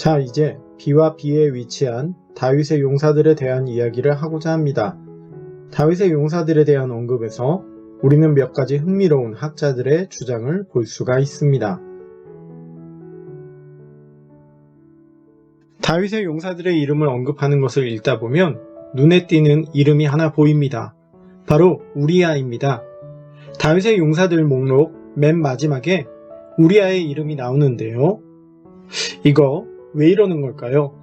자, 이제 B와 B에 위치한 다윗의 용사들에 대한 이야기를 하고자 합니다. 다윗의 용사들에 대한 언급에서 우리는 몇 가지 흥미로운 학자들의 주장을 볼 수가 있습니다. 다윗의 용사들의 이름을 언급하는 것을 읽다 보면 눈에 띄는 이름이 하나 보입니다. 바로 우리아입니다. 다윗의 용사들 목록 맨 마지막에 우리아의 이름이 나오는데요. 이거 왜 이러는 걸까요?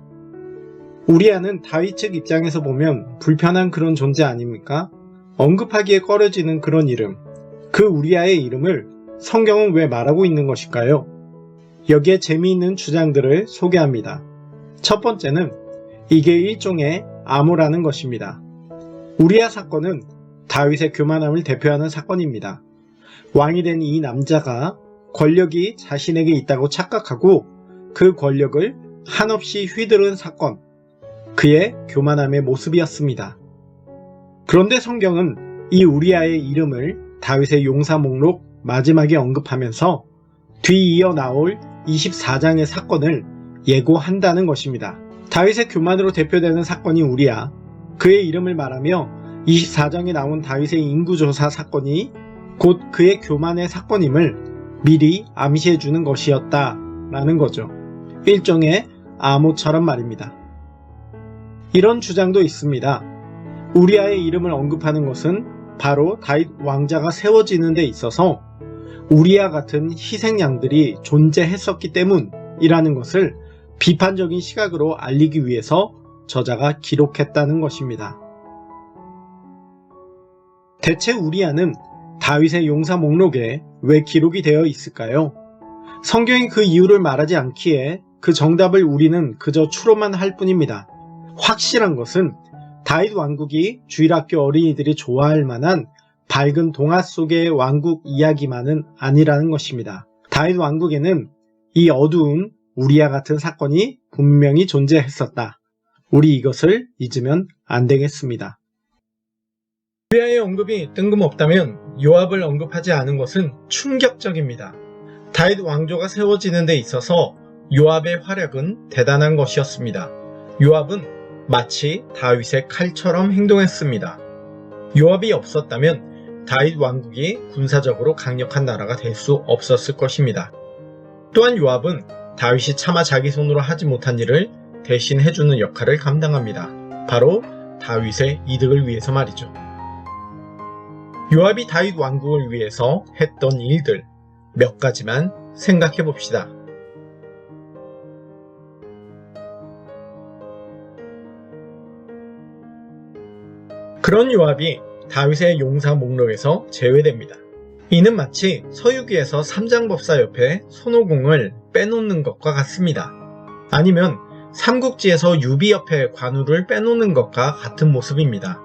우리아는 다윗 측 입장에서 보면 불편한 그런 존재 아닙니까? 언급하기에 꺼려지는 그런 이름, 그 우리아의 이름을 성경은 왜 말하고 있는 것일까요? 여기에 재미있는 주장들을 소개합니다. 첫 번째는 이게 일종의 암호라는 것입니다. 우리아 사건은 다윗의 교만함을 대표하는 사건입니다. 왕이 된 이 남자가 권력이 자신에게 있다고 착각하고 그 권력을 한없이 휘두른 사건, 그의 교만함의 모습이었습니다. 그런데 성경은 이 우리아의 이름을 다윗의 용사 목록 마지막에 언급하면서 뒤이어 나올 24장의 사건을 예고한다는 것입니다. 다윗의 교만으로 대표되는 사건이 우리아, 그의 이름을 말하며 24장에 나온 다윗의 인구조사 사건이 곧 그의 교만의 사건임을 미리 암시해주는 것이었다라는 거죠. 일종의 암호처럼 말입니다. 이런 주장도 있습니다. 우리아의 이름을 언급하는 것은 바로 다윗 왕자가 세워지는 데 있어서 우리아 같은 희생양들이 존재했었기 때문이라는 것을 비판적인 시각으로 알리기 위해서 저자가 기록했다는 것입니다. 대체 우리아는 다윗의 용사 목록에 왜 기록이 되어 있을까요? 성경이 그 이유를 말하지 않기에 그 정답을 우리는 그저 추론만 할 뿐입니다. 확실한 것은 다윗 왕국이 주일학교 어린이들이 좋아할 만한 밝은 동화 속의 왕국 이야기만은 아니라는 것입니다. 다윗 왕국에는 이 어두운 우리아 같은 사건이 분명히 존재했었다. 우리 이것을 잊으면 안 되겠습니다. 우리아의 언급이 뜬금없다면 요압을 언급하지 않은 것은 충격적입니다. 다윗 왕조가 세워지는 데 있어서 요압의 활약은 대단한 것이었습니다. 요압은 마치 다윗의 칼처럼 행동했습니다. 요압이 없었다면 다윗 왕국이 군사적으로 강력한 나라가 될 수 없었을 것입니다. 또한 요압은 다윗이 차마 자기 손으로 하지 못한 일을 대신 해주는 역할을 감당합니다. 바로 다윗의 이득을 위해서 말이죠. 요압이 다윗 왕국을 위해서 했던 일들 몇 가지만 생각해 봅시다. 그런 요압이 다윗의 용사 목록에서 제외됩니다. 이는 마치 서유기에서 삼장법사 옆에 손오공을 빼놓는 것과 같습니다. 아니면 삼국지에서 유비 옆에 관우를 빼놓는 것과 같은 모습입니다.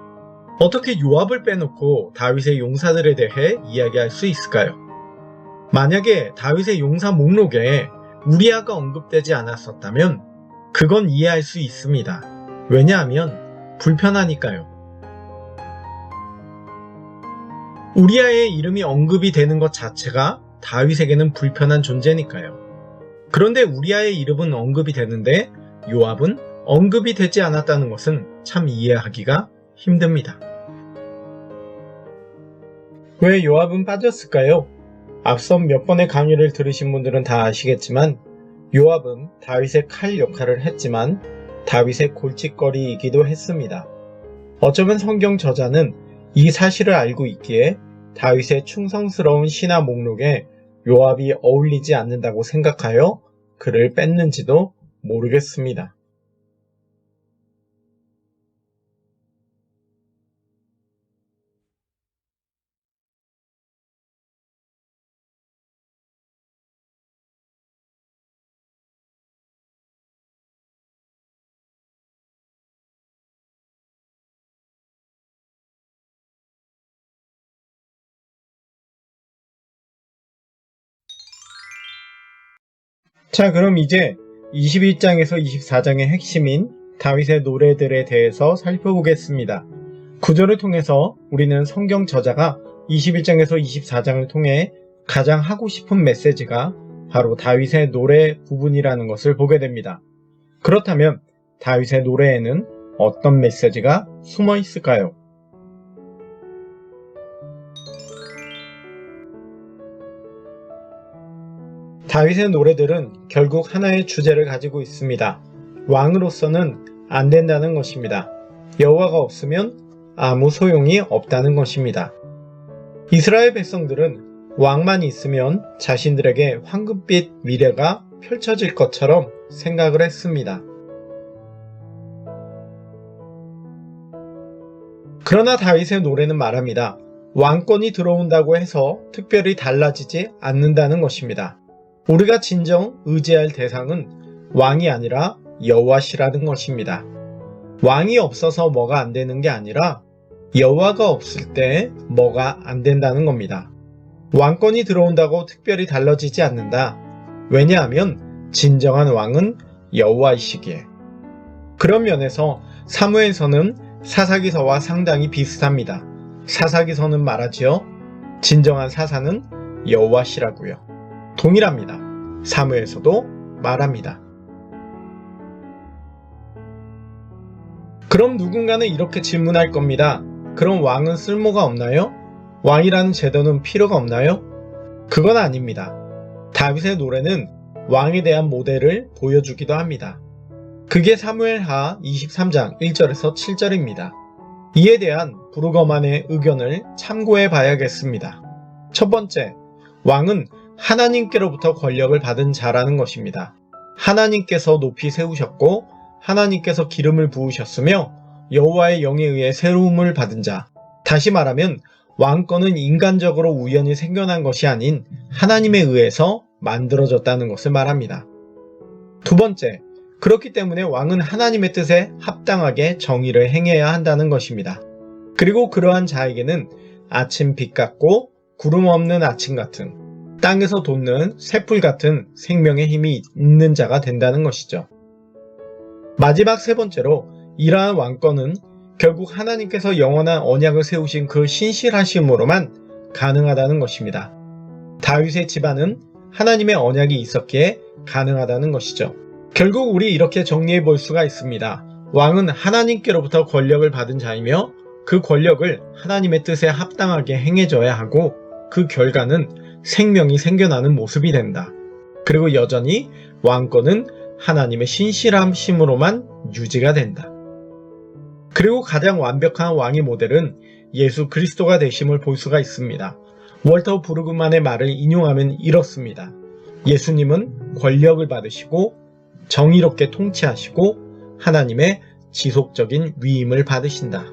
어떻게 요압을 빼놓고 다윗의 용사들에 대해 이야기할 수 있을까요? 만약에 다윗의 용사 목록에 우리아가 언급되지 않았었다면 그건 이해할 수 있습니다. 왜냐하면 불편하니까요. 우리아의 이름이 언급이 되는 것 자체가 다윗에게는 불편한 존재니까요. 그런데 우리아의 이름은 언급이 되는데 요압은 언급이 되지 않았다는 것은 참 이해하기가 힘듭니다. 왜 요압은 빠졌을까요? 앞선 몇 번의 강의를 들으신 분들은 다 아시겠지만 요압은 다윗의 칼 역할을 했지만 다윗의 골칫거리이기도 했습니다. 어쩌면 성경 저자는 이 사실을 알고 있기에 다윗의 충성스러운 신하 목록에 요압이 어울리지 않는다고 생각하여 그를 뺐는지도 모르겠습니다. 자, 그럼 이제 21장에서 24장의 핵심인 다윗의 노래들에 대해서 살펴보겠습니다. 구절을 통해서 우리는 성경 저자가 21장에서 24장을 통해 가장 하고 싶은 메시지가 바로 다윗의 노래 부분이라는 것을 보게 됩니다. 그렇다면 다윗의 노래에는 어떤 메시지가 숨어 있을까요? 다윗의 노래들은 결국 하나의 주제를 가지고 있습니다. 왕으로서는 안 된다는 것입니다. 여호와가 없으면 아무 소용이 없다는 것입니다. 이스라엘 백성들은 왕만 있으면 자신들에게 황금빛 미래가 펼쳐질 것처럼 생각을 했습니다. 그러나 다윗의 노래는 말합니다. 왕권이 들어온다고 해서 특별히 달라지지 않는다는 것입니다. 우리가 진정 의지할 대상은 왕이 아니라 여호와시라는 것입니다. 왕이 없어서 뭐가 안 되는 게 아니라 여호와가 없을 때 뭐가 안 된다는 겁니다. 왕권이 들어온다고 특별히 달라지지 않는다. 왜냐하면 진정한 왕은 여호와이시기에. 그런 면에서 사무엘서는 사사기서와 상당히 비슷합니다. 사사기서는 말하지요. 진정한 사사는 여호와시라고요. 동일합니다. 사무엘서도 말합니다. 그럼 누군가는 이렇게 질문할 겁니다. 그럼 왕은 쓸모가 없나요? 왕이라는 제도는 필요가 없나요? 그건 아닙니다. 다윗의 노래는 왕에 대한 모델을 보여주기도 합니다. 그게 사무엘하 23장 1절에서 7절입니다. 이에 대한 부르거만의 의견을 참고해 봐야겠습니다. 첫 번째, 왕은 하나님께로부터 권력을 받은 자라는 것입니다. 하나님께서 높이 세우셨고 하나님께서 기름을 부으셨으며 여호와의 영에 의해 새로움을 받은 자. 다시 말하면 왕권은 인간적으로 우연히 생겨난 것이 아닌 하나님에 의해서 만들어졌다는 것을 말합니다. 두 번째, 그렇기 때문에 왕은 하나님의 뜻에 합당하게 정의를 행해야 한다는 것입니다. 그리고 그러한 자에게는 아침 빛 같고 구름 없는 아침 같은 땅에서 돋는 새풀 같은 생명의 힘이 있는 자가 된다는 것이죠. 마지막 세 번째로 이러한 왕권은 결국 하나님께서 영원한 언약을 세우신 그 신실하심으로만 가능하다는 것입니다. 다윗의 집안은 하나님의 언약이 있었기에 가능하다는 것이죠. 결국 우리 이렇게 정리해 볼 수가 있습니다. 왕은 하나님께로부터 권력을 받은 자이며 그 권력을 하나님의 뜻에 합당하게 행해져야 하고 그 결과는 생명이 생겨나는 모습이 된다. 그리고 여전히 왕권은 하나님의 신실함심으로만 유지가 된다. 그리고 가장 완벽한 왕의 모델은 예수 그리스도가 되심을 볼 수가 있습니다. 월터 브루그만의 말을 인용하면 이렇습니다. 예수님은 권력을 받으시고 정의롭게 통치하시고 하나님의 지속적인 위임을 받으신다.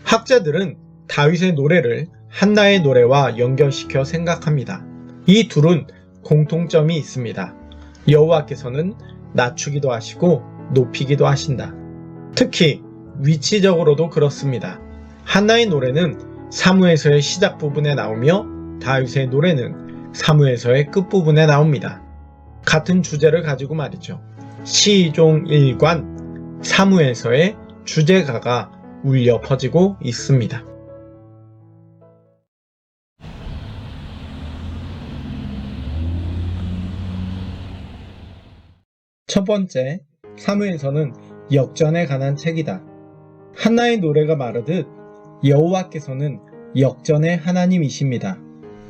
학자들은 다윗의 노래를 한나의 노래와 연결시켜 생각합니다. 이 둘은 공통점이 있습니다. 여호와께서는 낮추기도 하시고 높이기도 하신다. 특히 위치적으로도 그렇습니다. 한나의 노래는 사무엘서의 시작 부분에 나오며 다윗의 노래는 사무엘서의 끝부분에 나옵니다. 같은 주제를 가지고 말이죠. 시종일관 사무엘서의 주제가가 울려 퍼지고 있습니다. 첫 번째, 사무엘서는 역전에 관한 책이다. 한나의 노래가 말하듯 여호와께서는 역전의 하나님이십니다.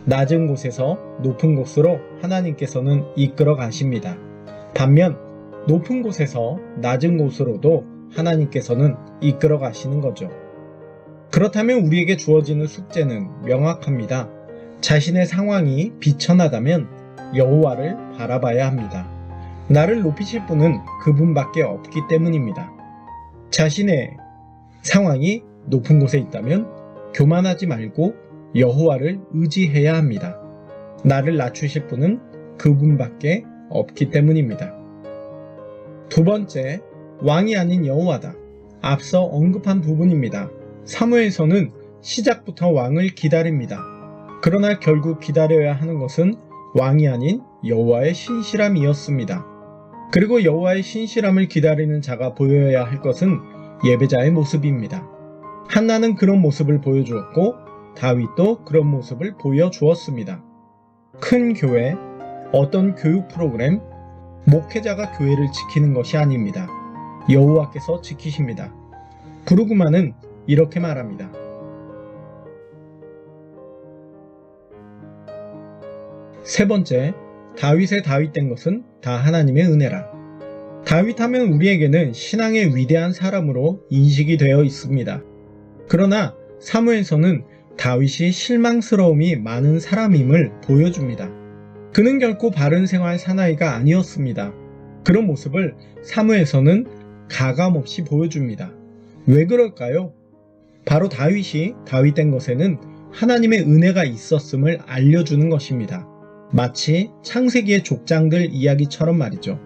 낮은 곳에서 높은 곳으로 하나님께서는 이끌어 가십니다. 반면 높은 곳에서 낮은 곳으로도 하나님께서는 이끌어 가시는 거죠. 그렇다면 우리에게 주어지는 숙제는 명확합니다. 자신의 상황이 비천하다면 여호와를 바라봐야 합니다. 나를 높이실 분은 그분밖에 없기 때문입니다. 자신의 상황이 높은 곳에 있다면 교만하지 말고 여호와를 의지해야 합니다. 나를 낮추실 분은 그분밖에 없기 때문입니다. 두 번째, 왕이 아닌 여호와다. 앞서 언급한 부분입니다. 사무엘서는 시작부터 왕을 기다립니다. 그러나 결국 기다려야 하는 것은 왕이 아닌 여호와의 신실함이었습니다. 그리고 여호와의 신실함을 기다리는 자가 보여야 할 것은 예배자의 모습입니다. 한나는 그런 모습을 보여주었고 다윗도 그런 모습을 보여주었습니다. 큰 교회, 어떤 교육 프로그램, 목회자가 교회를 지키는 것이 아닙니다. 여호와께서 지키십니다. 부르구마는 이렇게 말합니다. 세 번째, 다윗의 다윗된 것은 다 하나님의 은혜라. 다윗하면 우리에게는 신앙의 위대한 사람으로 인식이 되어 있습니다. 그러나 사무엘서는 다윗이 실망스러움이 많은 사람임을 보여줍니다. 그는 결코 바른 생활 사나이가 아니었습니다. 그런 모습을 사무엘서는 가감없이 보여줍니다. 왜 그럴까요? 바로 다윗이 다윗된 것에는 하나님의 은혜가 있었음을 알려주는 것입니다. 마치 창세기의 족장들 이야기처럼 말이죠.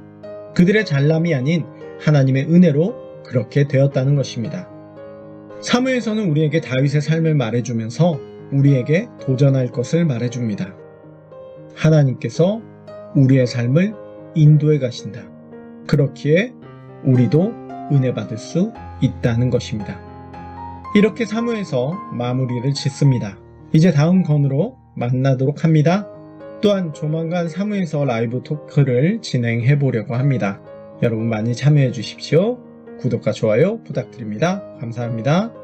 그들의 잘남이 아닌 하나님의 은혜로 그렇게 되었다는 것입니다. 사무엘서는 우리에게 다윗의 삶을 말해주면서 우리에게 도전할 것을 말해줍니다. 하나님께서 우리의 삶을 인도해 가신다. 그렇기에 우리도 은혜 받을 수 있다는 것입니다. 이렇게 사무엘서 마무리를 짓습니다. 이제 다음 건으로 만나도록 합니다. 또한 조만간 사무엘서 라이브 토크를 진행해 보려고 합니다. 여러분 많이 참여해 주십시오. 구독과 좋아요 부탁드립니다. 감사합니다.